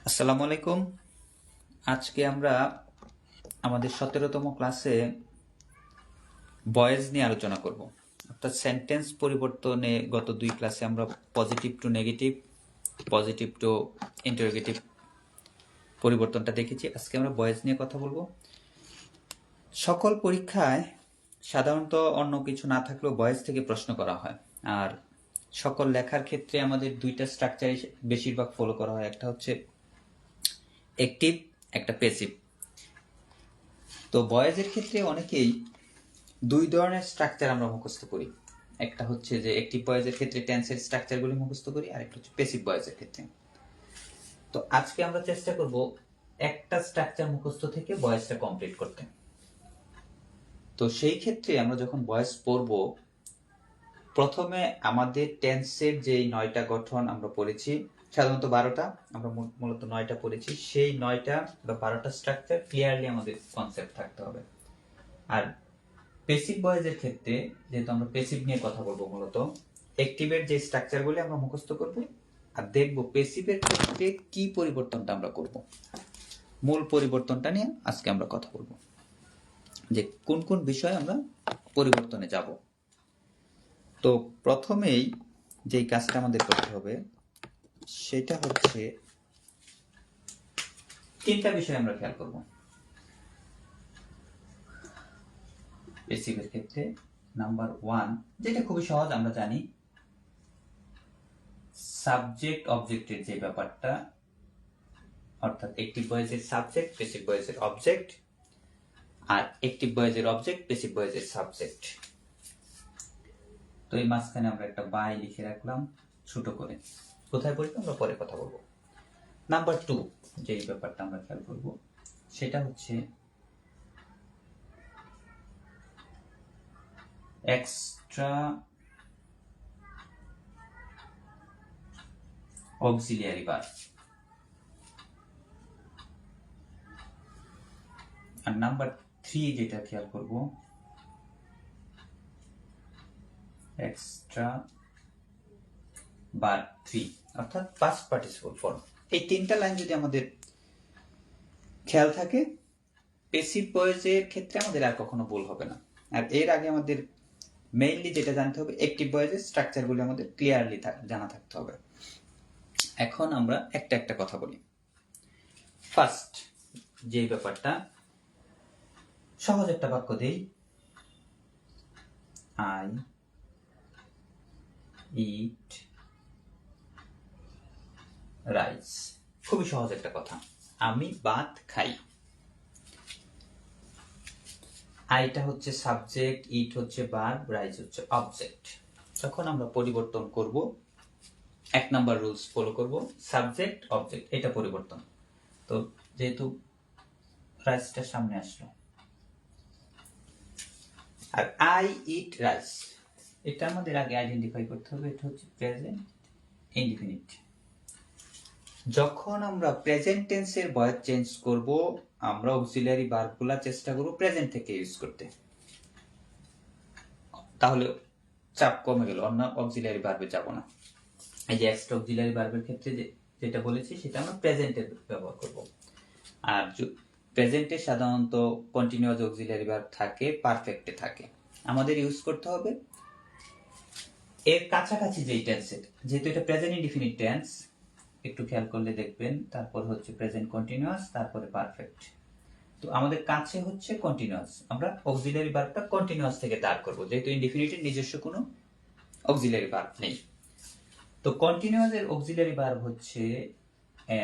আসসালামু আলাইকুম। আজকে আমরা আমাদের 17তম ক্লাসে ভয়েস নিয়ে আলোচনা করব। অর্থাৎ সেন্টেন্স পরিবর্তনে গত 2 ক্লাসে আমরা positive to negative, positive to interrogative পরিবর্তনটা দেখেছি। আজকে আমরা ভয়েস নিয়ে কথা বলবো। সকল পরীক্ষায় সাধারণত অন্য কিছু না থাকলেও ভয়েস থেকে প্রশ্ন করা হয়। আর সকল লেখার ক্ষেত্রে আমাদের দুইটা স্ট্রাকচারই বেশিরভাগ ফলো করা হয়। একটা হচ্ছে অ্যাক্টিভ, একটা প্যাসিভ। তো ভয়েসের ক্ষেত্রে অনেকেই দুই ধরনের স্ট্রাকচার আমরা মুখস্থ করি। একটা হচ্ছে যে অ্যাক্টিভ ভয়েসের ক্ষেত্রে টেন্সের স্ট্রাকচারগুলি মুখস্থ করি, আর একটা হচ্ছে প্যাসিভ ভয়েসের ক্ষেত্রে। তো আজকে আমরা চেষ্টা করব একটা স্ট্রাকচার মুখস্থ থেকে ভয়েসটা কমপ্লিট করতে। তো সেই ক্ষেত্রে আমরা যখন ভয়েস পড়ব, প্রথমে আমাদের টেন্সের যেই 9টা গঠন আমরা পড়েছি, সাধারণত 12টা, আমরা মূলত 9টা পড়েছি, সেই 9টা বা 12টা স্ট্রাকচার ক্লিয়ারলি আমাদের কনসেপ্ট থাকতে হবে। আর প্যাসিভ ভয়েসের ক্ষেত্রে, যেহেতু আমরা প্যাসিভ নিয়ে কথা বলবো, মূলত অ্যাক্টিভের যে স্ট্রাকচারগুলি আমরা মুখস্থ করব আর দেখব প্যাসিভের ক্ষেত্রে কি পরিবর্তনটা আমরা করব। মূল পরিবর্তনটা নিয়ে আজকে আমরা কথা বলবো, যে কোন কোন বিষয়ে আমরা পরিবর্তনে যাব। তো প্রথমেই যেই কাজটা আমাদের করতে হবে সেটা হচ্ছে 3টা বিষয় আমরা খেয়াল করব প্যাসিভের ক্ষেত্রে। নাম্বার 1, যেটা খুবই সহজ, আমরা জানি সাবজেক্ট অবজেক্টের যে ব্যাপারটা, অর্থাৎ অ্যাক্টিভ ভয়েসের সাবজেক্ট, প্যাসিভ ভয়েসের অবজেক্ট, আর অ্যাক্টিভ ভয়েসের অবজেক্ট, প্যাসিভ ভয়েসের সাবজেক্ট। তো এই মাঝখানে আমরা একটা বাই লিখে রাখলাম ছোট করে। কোথায় বলবো আমরা পরে কথা বলবো। নাম্বার 2, যেই ব্যাপারটা আমরা খেয়াল করব সেটা হচ্ছে এক্সট্রা অক্সিলিয়ারি ভার্ব। আর নাম্বার 3 যেটা খেয়াল করব, এক্সট্রা ভার্ব 3, অর্থাৎ পাস্ট পার্টিসিপল ফর্ম। এই 3টা লাইন যদি আমাদের খেয়াল থাকে, প্যাসিভ ভয়েসের ক্ষেত্রে আমাদের আর কখনো ভুল হবে না। আর এর আগে আমাদের মেইনলি যেটা জানতে হবে, অ্যাক্টিভ ভয়েসের স্ট্রাকচারগুলো আমাদের ক্লিয়ারলি জানা থাকতে হবে। এখন আমরা একটা একটা কথা বলি। ফার্স্ট যে ব্যাপারটা, সহজ একটা বাক্য দেই, আই ইট রাইস। খুবই সহজ একটা কথা, আমি ভাত খাই। আইটা হচ্ছে সাবজেক্ট, ইট হচ্ছে ভার্ব, রাইস হচ্ছে অবজেক্ট। যখন আমরা পরিবর্তন করব, 1 নাম্বার রুলস ফলো করব, সাবজেক্ট অবজেক্ট এটা পরিবর্তন। তো যেহেতু রাইসটা সামনে আসলো, আর আই ইট রাইস, এটা আমাদের আগে আইডেন্টিফাই করতে হবে, এটা হচ্ছে প্রেজেন্ট ইনডিফিনিট। যখন আমরা প্রেজেন্ট টেন্সের ভয়েস চেঞ্জ করব, আমরা অক্সিলিয়ারি ভার্বগুলো চেষ্টা করব প্রেজেন্ট থেকে ইউজ করতে, তাহলে চাপ কমে গেল, অন্য অক্সিলিয়ারি ভার্বে যাব না। এই যে এক্সট্রা অক্সিলিয়ারি ভার্বের ক্ষেত্রে যেটা বলেছি সেটা আমরা প্রেজেন্টে ব্যবহার করব। আর প্রেজেন্টে সাধারণত কন্টিনিউয়াস অক্সিলিয়ারি ভার্ব থাকে, পারফেক্টে থাকে। আমাদের ইউজ করতে হবে এর কাছাকাছি যেই টেন্সের, যেহেতু এটা প্রেজেন্ট ইনডিফিনিট টেন্স, একটু খেয়াল করলে দেখবেন, তারপর হচ্ছে প্রেজেন্ট কন্টিনিউয়াস, তারপরে পারফেক্ট। তো আমাদের কাছে হচ্ছে কন্টিনিউয়াস, আমরা অক্সিলিয়ারি ভার্বটা কন্টিনিউয়াস থেকে দাঁড় করব, যেহেতু ইনডিফিনিটের নিজস্ব কোনো অক্সিলিয়ারি ভার্ব নেই। তো কন্টিনিউয়াস এর অক্সিলিয়ারি ভার্ব হচ্ছে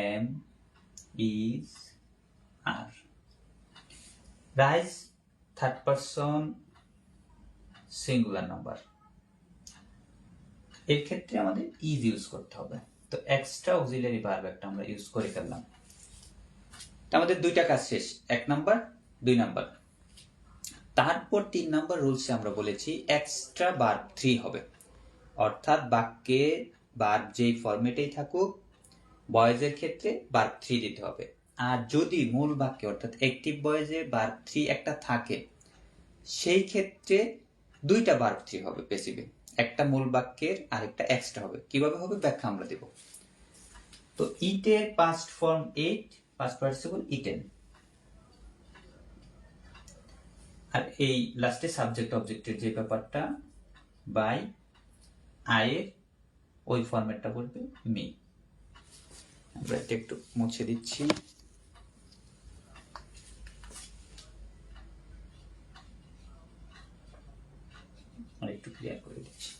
এম, ইজ, আর। রাইস থার্ড পারসন সিঙ্গুলার নাম্বার, এর ক্ষেত্রে আমাদের ইজ ইউজ করতে হবে। তো এক্সট্রা অক্সিলিয়ারি ভার্ব একটা আমরা ইউজ করে ফেললাম। আমাদের 2টা কাজ শেষ, 1 নাম্বার, 2 নাম্বার। তারপর 3 নাম্বার রুলসে আমরা বলেছি এক্সট্রা ভার্ব 3 হবে, অর্থাৎ বাক্যে ভার্ব যেই ফরম্যাটেই থাকুক, ভয়েসের ক্ষেত্রে ভার্ব 3 দিতে হবে। আর যদি মূল বাক্যে অর্থাৎ অ্যাক্টিভ ভয়েসে ভার্ব 3 একটা থাকে, সেই ক্ষেত্রে 2টা ভার্ব 3 হবে প্যাসিভে, একটা মূল বাক্যের আর একটা এক্সট্রা হবে। কিভাবে হবে ব্যাখ্যা আমরা দেব। তো ইটের পাস্ট ফর্ম ইট, পাস্ট পার্টিসিপল ইটেন, আর এই লাস্টে সাবজেক্ট অবজেক্টের যে ব্যাপারটা বাই আয়ের ওই ফরম্যাটটা বলবে মি। আমরা এটা একটু মুছে দিচ্ছি। আর একটু ক্লিয়ার করে দিচ্ছি।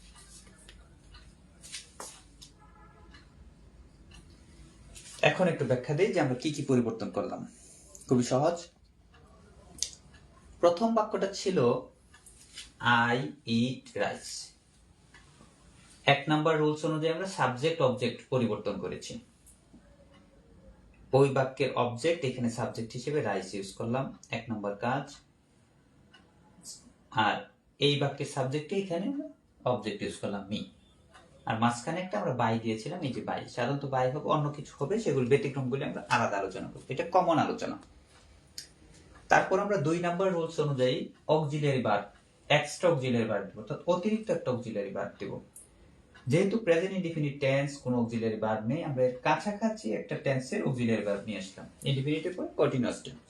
এখন একটু ব্যাখ্যা দিই যে আমরা কি কি পরিবর্তন করলাম। খুবই সহজ। প্রথম বাক্যটা ছিল I eat rice. 1 number rules অনুযায়ী আমরা সাবজেক্ট অবজেক্ট পরিবর্তন করেছি। ওই বাক্যের অবজেক্ট এখানে সাবজেক্ট হিসেবে রাইস ইউজ করলাম, 1 নাম্বার কাজ। আর এই বাক্যের সাবজেক্টে এখানে অবজেক্ট ইউজ করলাম মি। আর মাঝখানে একটা আমরা বাই দিয়েছিলাম, এই যে বাই। সাধারণত বাই হবে, অন্য কিছু হবে, সেগুলো ব্যতিক্রমগুলি আমরা আলাদা আলোচনা করব, এটা কমন আলোচনা। তারপর আমরা 2 নাম্বার রুলস অনুযায়ী auxiliary verb, extra auxiliary verb দেব, অর্থাৎ অতিরিক্ত একটা অক্সিলিয়ারি ভার্ব দেব। যেহেতু প্রেজেন্ট ইনডিফিনিট টেন্স কোনো অক্সিলিয়ারি ভার্ব নেই, আমরা এর কাছাকাছি একটা টেন্সের অক্সিলিয়ারি ভার্ব নিয়ে আসলাম। ইনডিফিনিটের পর কন্টিনিউয়াস টেন্স,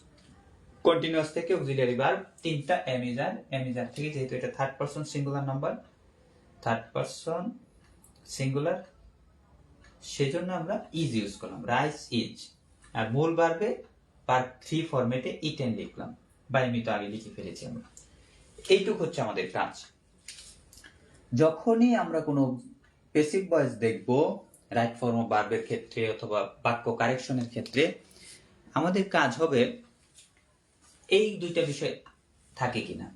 কন্টিনিউয়াস থেকে অক্সিলিয়ারি ভার্ব 3টা এমিজার, এমিজার থেকে যেহেতু এটা third person singular number, third person singular, সেজন্য আমরা ইজ ইউজ করলাম, রাইস ইজ। আর মূল ভার্বে ভার্ব 3 ফরম্যাটে ইটেন লিখলাম, বাই মি তো আগে লিখে ফেলেছি আমরা। এইটুকু হচ্ছে আমাদের কাজ। যখনই আমরা কোনো প্যাসিভ ভয়েস দেখব রাইট ফর্ম অফ ভার্বের ক্ষেত্রে অথবা বাক্য কারেকশনের ক্ষেত্রে, আমাদের কাজ হবে এই দুইটা বিষয় থাকে কিনা,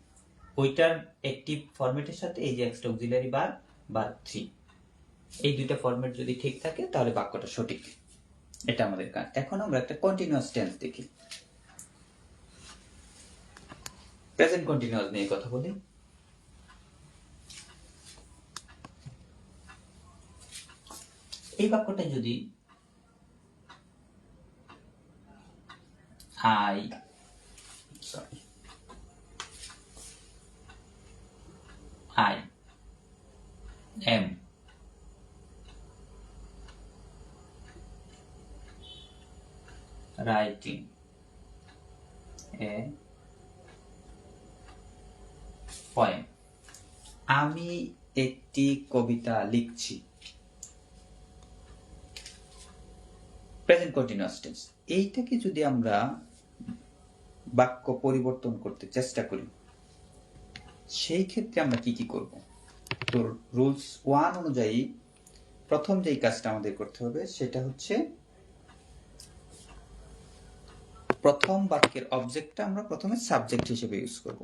ওইটার অ্যাক্টিভ ফরম্যাটের সাথে এই যে এক্সট্রা অক্সিলিয়ারি ভার্ব বা 3, এই দুইটা ফরম্যাট যদি ঠিক থাকে তাহলে বাক্যটা সঠিক। এটা আমাদের কাজ। এখন আমরা একটা কন্টিনিউয়াস টেন্স দেখি, প্রেজেন্ট কন্টিনিউয়াস নিয়ে কথা বলি। এই বাক্যটা যদি I am writing a poem, আমি একটি কবিতা লিখছি, প্রেজেন্ট কন্টিনিউয়াস টেন্স। এইটাকে যদি আমরা বাক্য পরিবর্তন করতে চেষ্টা করি, সেই ক্ষেত্রে আমরা কি কি করব? তো রুলস 1 অনুযায়ী প্রথম যেই কাজটা আমাদের করতে হবে সেটা হচ্ছে প্রথম বাক্যের অবজেক্টটা আমরা প্রথমে সাবজেক্ট হিসেবে ইউজ করব।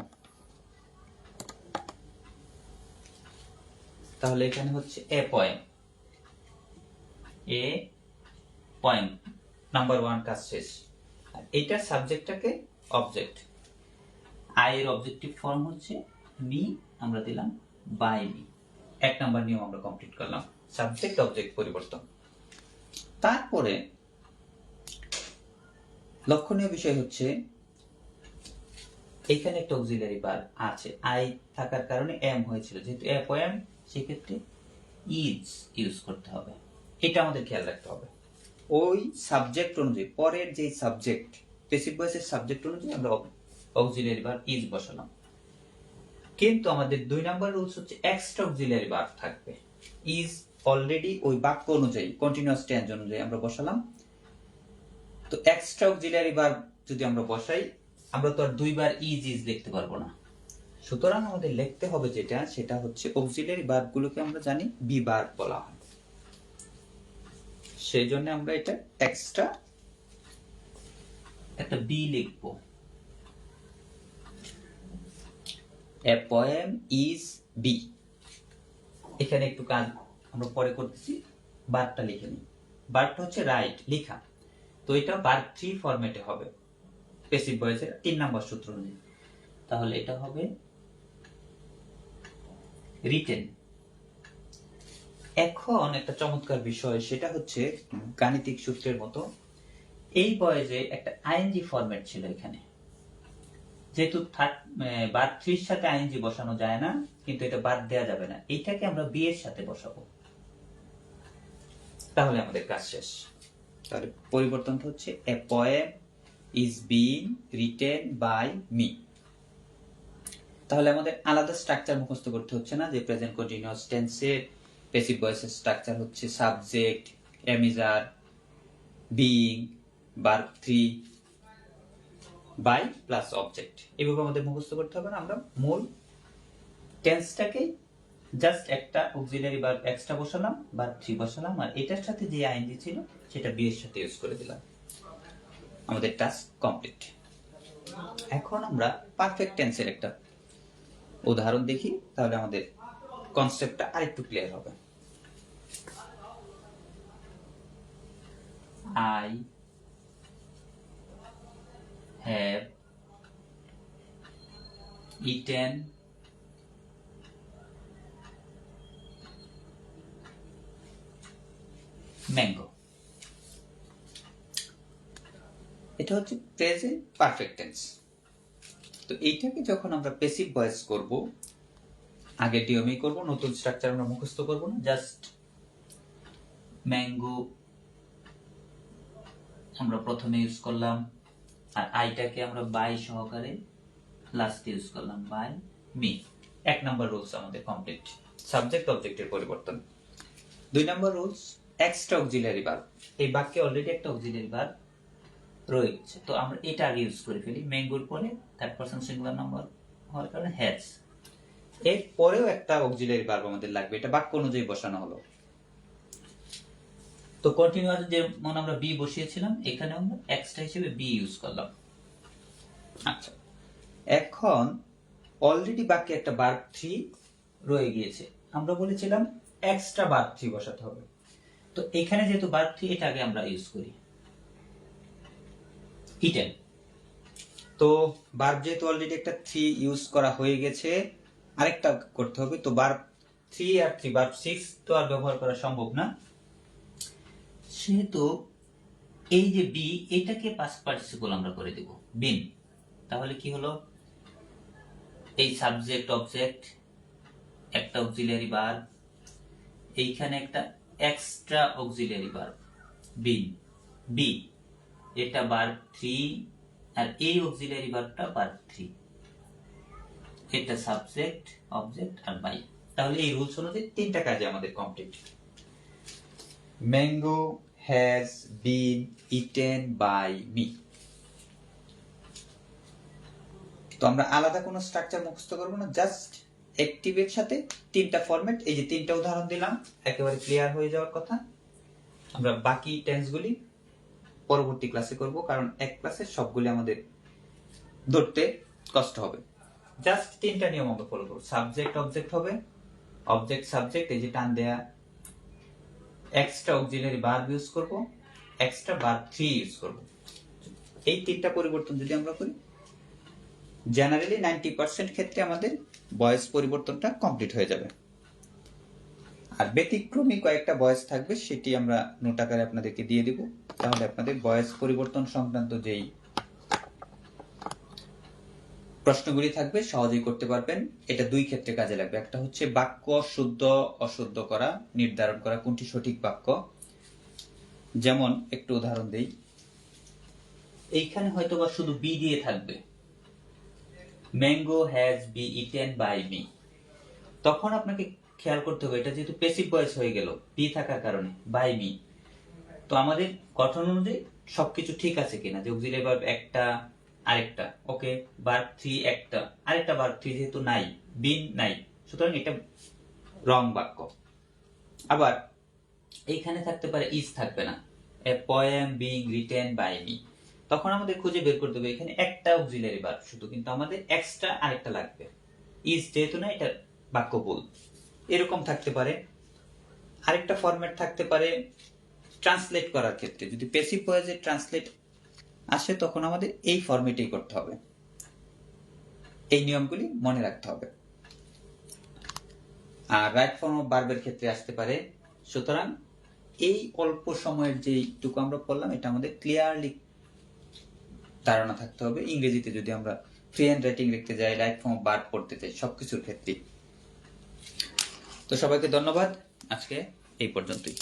তাহলে এখানে হচ্ছে a poem, a poem number 1 কাজ শেষ। আর এইটার সাবজেক্টটাকে অবজেক্ট, আই এর অবজেক্টিভ ফর্ম হচ্ছে মি, আমরা দিলাম বাই মি। 1 নাম্বার নিয়ম আমরা কমপ্লিট করলাম, সাবজেক্ট অবজেক্ট পরিবর্তন। তারপরে লক্ষণীয় বিষয় হচ্ছে এখানে একটা অক্সিলিয়ারি ভার্ব আছে, আই থাকার কারণে এম হয়েছিল, যেহেতু এ পয়েম সেক্ষেত্রে ইজ ইউজ করতে হবে। এটা আমাদের খেয়াল রাখতে হবে। ওই সাবজেক্ট অনুযায়ী, পরের যে সাবজেক্ট প্যাসিভ ভয়েসের সাবজেক্ট অনুযায়ী আমরা অক্সিলিয়ারি ভার্ব ইজ বসালাম। কিন্তু আমাদের 2 নাম্বার রুলস হচ্ছে এক্সট্রা অক্সিলিয়ারি ভার্ব থাকবে। ইজ অলরেডি ওই বাক্য অনুযায়ী কন্টিনিউয়াস টেন্স অনুযায়ী আমরা বসালাম। তো এক্সট্রা অক্সিলিয়ারি ভার্ব যদি আমরা বসাই, আমরা তো আর 2 বার ইজ ইজ লিখতে পারবো না। সুতরাং আমাদের লিখতে হবে যেটা, সেটা হচ্ছে অক্সিলিয়ারি ভার্বগুলোকে আমরা জানি বি ভার্ব বলা হয়, সেই জন্য আমরা এটা এক্সট্রা একটা বি লিখব। A poem is be. এখানে একটু কাজ আমরা পরে করতেছি, ভার্বটা লিখে নিই। ভার্বটা হচ্ছে রাইট, লেখা। তো এটা ভার্ব 3 ফরম্যাটে হবে প্যাসিভ ভয়েসের 3 নাম্বার সূত্র অনুযায়ী। তাহলে এটা হবে রিটেন। এখন একটা চমৎকার বিষয়, সেটা হচ্ছে গাণিতিক সূত্রের মতো এই ভয়েসে একটা আইএনজি ফরম্যাট ছিল এখানে। যেহেতু ভার্ব 3 এর সাথে আইএনজি বসানো যায় না, কিন্তু এটা বাদ দেওয়া যাবে না, এইটাকে আমরা বি এর সাথে বসাবো, তাহলে আমাদের কাজ শেষ। তাহলে পরিবর্তনটা হচ্ছে a poem is being written by me. তাহলে আমাদের আলাদা স্ট্রাকচার মুখস্থ করতে হচ্ছে না, যে প্রেজেন্ট কন্টিনিউয়াস টেন্সে প্যাসিভ ভয়েসের স্ট্রাকচার হচ্ছে subject, am is are, being, verb 3 by plus object. এইভাবে আমাদের মুখস্থ করতে হবে না, আমরা মূল টেন্সটাকে জাস্ট একটা অক্সিলারি ভার্ব এক্সট্রা বসালাম, ভার্ব 3 বসালাম, আর এটার সাথে যে আইএনজি ছিল সেটা বি এর সাথে ইউজ করে দিলাম, আমাদের টাস্ক কমপ্লিট। এখন আমরা পারফেক্ট টেন্সের একটা উদাহরণ দেখি, তাহলে আমাদের কনসেপ্টটা আরেকটু ক্লিয়ার হবে। I have eaten mango. এটা হচ্ছে প্রেজেন্ট পারফেক্ট টেন্স। তো এইটাকে যখন আমরা প্যাসিভ ভয়েস করব, আগে ডিওমি করব, নতুন স্ট্রাকচার আমরা মুখস্থ করব না, জাস্ট ম্যাঙ্গো আমরা প্রথমে ইউজ করলাম, আর আইটাকে আমরা বাই সহকারে লাস্ট ইউজ করলাম, বাই মি। 1 নাম্বার রুলস আমাদের কমপ্লিট, সাবজেক্ট অবজেক্টের পরিবর্তন। 2 number rules, extra auxiliary verb. এই বাক্যে অলরেডি একটা অক্সিলারি ভার্ব রয়েছে, তো আমরা এটা আগে ইউজ করে ফেলি। ম্যাঙ্গোর পরে থার্ড পারসন সিঙ্গুলার নাম্বার হওয়ার কারণে হ্যাজ, এর পরেও একটা অক্সিলারি ভার্ব আমাদের লাগবে, এটা বাক্য অনুযায়ী বসানো হলো। তো কন্টিনিউয়াস যেমন আমরা বি বসিয়েছিলাম, এখানে আমরা এক্সট্রা হিসেবে বি ইউজ করলাম। আচ্ছা, এখন অলরেডি বাক্যে একটা ভার্ব 3 রয়ে গিয়েছে, আমরা বলেছিলাম এক্সট্রা ভার্ব 3 বসাতে হবে। তো এখানে যেহেতু ভার্ব 3, এটা আগে আমরা ইউজ করি, ইটেন। তো ভার্ব যেহেতু অলরেডি একটা 3 ইউজ করা হয়ে গেছে, আরেকটা করতে হবে। তো ভার্ব 3 আর 3 ভার্ব 6 তো আর ব্যবহার করা সম্ভব না, সেহেতু এই যে বি, এটাকে পাস্ট পার্টিসিপল আমরা করে দেব বিন। তাহলে কি হলো, এই সাবজেক্ট অবজেক্ট, একটা অক্সিলারি ভার্ব, এইখানে একটা এক্সট্রা অক্সিলারি ভার্ব বিন, বি, এটা ভার্ব 3, আর এই অক্সিলারি ভার্বটা ভার্ব 3, এটা সাবজেক্ট অবজেক্ট আর বাই। তাহলে এই রুলস অনুযায়ী 3টা কাজে আমাদের complete. Mango has been eaten by me. তো আমরা আলাদা কোনো স্ট্রাকচার মুখস্থ করবো না, জাস্ট অ্যাক্টিভের সাথে 3টা ফরম্যাট, এই যে 3টা উদাহরণ দিলাম, একেবারে ক্লিয়ার হয়ে যাওয়ার কথা। আমরা বাকি টেন্সগুলি পরবর্তী ক্লাসে করব, কারণ এক ক্লাসে সবগুলি আমাদের ধরতে কষ্ট হবে। জাস্ট 3টা নিয়ম আমরা ফলো করব, সাবজেক্ট অবজেক্ট হবে, অবজেক্ট সাবজেক্ট, এই যে টান দেয়া, এক্সট্রা অক্সিলারি ভার্ব ইউজ করব, এক্সট্রা ভার্ব 3 ইউজ করব। এই 3টা পরিবর্তন যদি আমরা করি, জেনারেলি 90% ক্ষেত্রে আমাদের ভয়েস পরিবর্তনটা কমপ্লিট হয়ে যাবে। আর ব্যতিক্রমী কয়েকটা ভয়েস থাকবে, সেটি আমরা নোট আকারে আপনাদেরকে দিয়ে দিব, তাহলে আপনাদের ভয়েস পরিবর্তন সংক্রান্ত যেই প্রশ্নগুলি থাকবে সহজেই করতে পারবেন। এটা 2 ক্ষেত্রে কাজে লাগবে, একটা হচ্ছে বাক্য শুদ্ধ অশুদ্ধ করা, নির্ধারণ করা কোনটি সঠিক বাক্য। যেমন একটু উদাহরণ দেই, এইখানে হয়তো বা শুধু বি দিয়ে থাকবে, mango has be eaten by me. তখন আপনাকে খেয়াল করতে হবে, এটা যেহেতু প্যাসিভ ভয়েস হয়ে গেল বি থাকার কারণে, বাই মি। তো আমাদের গঠন অনুযায়ী সবকিছু ঠিক আছে কিনা, যে অক্সিলারি ভার্ব একটা, আরেকটা ওকে, ভার্ব 3 একটা, আরেকটা ভার্ব 3 যেহেতু নাই, বিন নাই, সুতরাং এটা রং বাক্য। আবার এইখানে থাকতে পারে ইজ, থাকবে না, a poem being written by me. তখন আমাদের খুঁজে বের করতে হবে, এখানে একটা অক্সিলারি ভার্ব শুধু, কিন্তু আমাদের এক্সট্রা আরেকটা লাগবে, ইজ যেহেতু না, এটা বাক্য ভুল। এরকম থাকতে পারে। আরেকটা ফরম্যাট থাকতে পারে ট্রান্সলেট করার ক্ষেত্রে, যদি প্যাসিভ ভয়েসে ট্রান্সলেট আসে, তখন আমাদের এই ফরম্যাটেই করতে হবে। এই নিয়মগুলি মনে রাখতে হবে। আর রাইট ফর্ম অফ ভার্বের ক্ষেত্রে আসতে পারে। সুতরাং এই অল্প সময়ের যেইটুকু আমরা পড়লাম, এটা আমাদের ক্লিয়ারলি ধারণা থাকতে হবে। ইংরেজিতে যদি আমরা ফ্রি হ্যান্ড রাইটিং লিখতে যাই, রাইট ফর্ম অফ ভার্ব পড়তে চাই, সবকিছুর ক্ষেত্রে। তো সবাইকে ধন্যবাদ, আজকে এই পর্যন্তই।